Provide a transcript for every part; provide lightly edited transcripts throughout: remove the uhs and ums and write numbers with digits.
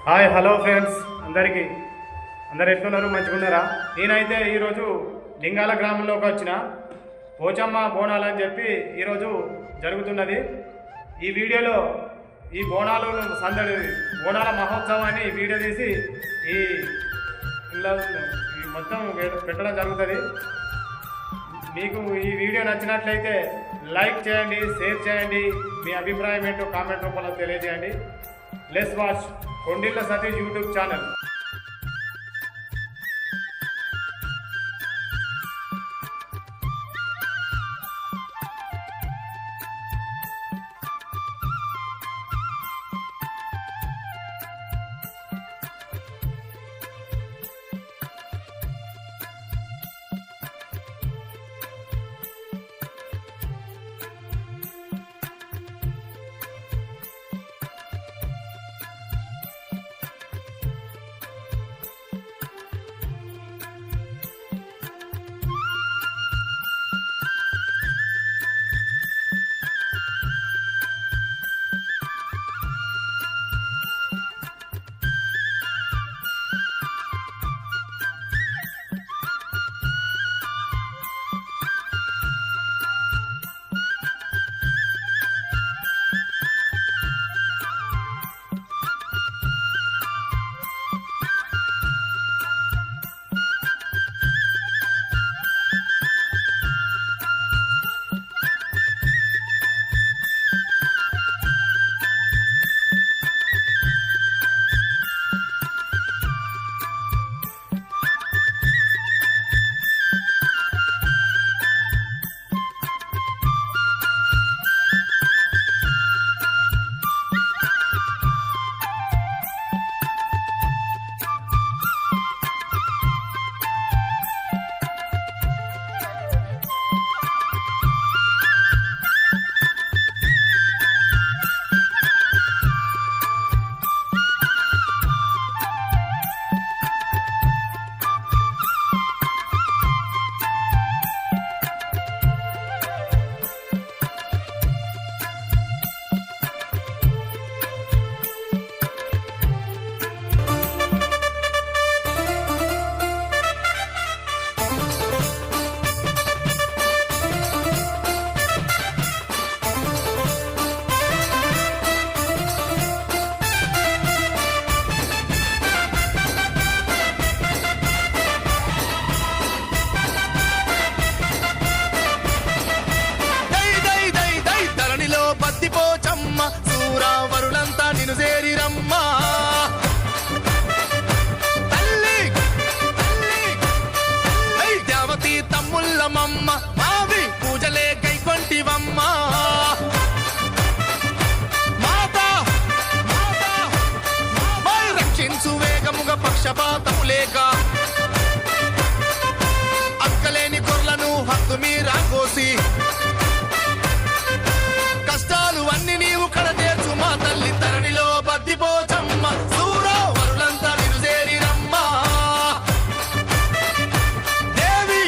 Hi hello friends అందరికీ అందరు ఎట్లున్నారు మంచిగున్నారా? నేనైతే ఈరోజు లింగాల గ్రామంలోకి వచ్చిన పోచమ్మ బోనాలు అని చెప్పి ఈరోజు జరుగుతున్నది. ఈ వీడియోలో ఈ బోనాలు సందడి బోనాల మహోత్సవాన్ని వీడియో తీసి ఈ ఇలా మొత్తం పెట్టడం జరుగుతుంది. మీకు ఈ వీడియో నచ్చినట్లయితే లైక్ చేయండి, షేర్ చేయండి, మీ అభిప్రాయం ఏంటో కామెంట్ రూపంలో తెలియజేయండి. Let's watch Kondilla Satish YouTube channel. సూరావరులంతా నిన్ను చేరిరమ్మా తల్లి దేవతి తమ్ముళ్ళమమ్మ మావి పూజలే కైకొంటివమ్మా మాతా రక్షించు వేగముగా పక్షపాతము లేక అక్కలేని గొర్లను హక్కు మీరా కోసి కష్టాలు అన్ని నీవు కడతీర్చు మా తల్లి తరణిలో బద్దిపోచమ్మ సూరావరులంతా నిన్ను చేరిరమ్మా దేవి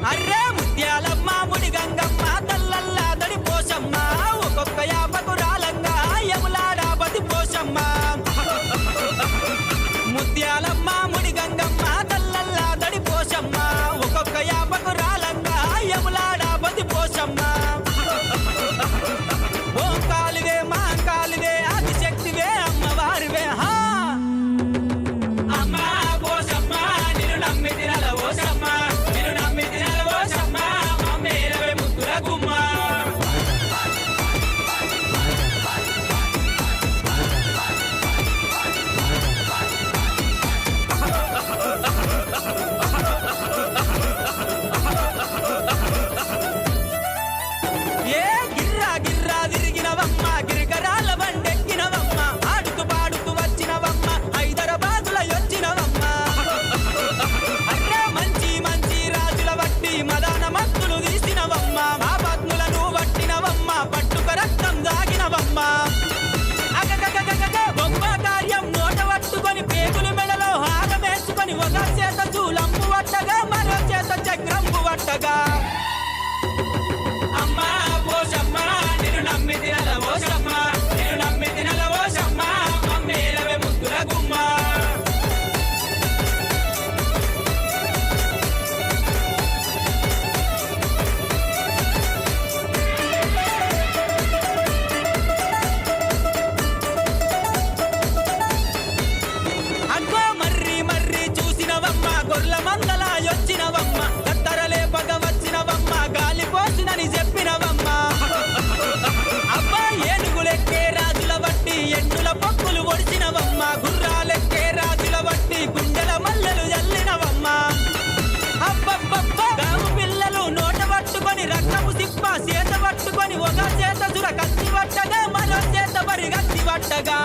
అర్రే ముత్యాలమ్మ ముడి గంగమ్మ తల్లల్లా దడి పోషమ్మ ఒక్కొక్క యాపకు రాలంగా యములాడాపతి పోషమ్మ ముత్యాలమ్మ ముడి గంగమ్మ తల్లల్లా దడి పోషమ్మ ఒక్కొక్క యాపకు రాలంగా యములాడాపతి పోషమ్మ ఓం కాలివే మా కాలివే ఆదిశక్తివే అమ్మవారివే హా అమ్మ పోషమ్మ నిన్ను నమ్మి తినల ఓషమ్మ నిన్ను నమ్మి తినల ఓషమ్మ మమ్మేలవే ముద్దుల గుమ్మ ఏ గిర్రా గిర్రా తిరిగినవమ్మ గిరికరాల బండెక్కినవమ్మ ఆడుతూ పాడుతూ వచ్చినవమ్మ హైదరాబాదుల వచ్చినవమ్మ అట్లా మంచి మంచి రాజుల వట్టి మదాన మత్తులు తీసినవమ్మ మా పత్నులను వట్టినవమ్మ పట్టుక రక్తం దాగినవమ్మ అగగగగగగ బొమ్మ కార్యం నోట పట్టుకొని పేగులు మెడలో హారమేసుకొని ఒక చేత చూలంపు వట్టగా మరో చేత చక్రంపు వట్టగా అమ్మా పోషమ్మ నిన్ను నమ్మి తినల ఓషమ్మ నిన్ను నమ్మి తినల ఓషమ్మ మమ్మేలవే ముద్దుల గుమ్మ అగ్గో మర్రి మర్రి చూసినవమ్మ గొర్ల మందల యొచ్చినవమ్మ కత్తరలే పగ వచ్చినవమ్మ గాలి పోసినని చెప్పినవమ్మ అబ్బా ఏనుగులెక్కే రాజుల వట్టి ఎన్నుల పక్కులు ఒడిచినవమ్మ గుర్రాలెక్కే రాజుల వట్టి గుండెల మల్లెలు జల్లినవమ్మ అబ్బబ్బబ్బ గాము పిల్లలు నోట పట్టుకొని రక్తము సిప్ప చేత పట్టుకొని ఒక చేత సుర కత్తి పట్టగా మరో చేత బరి కత్తి పట్టగా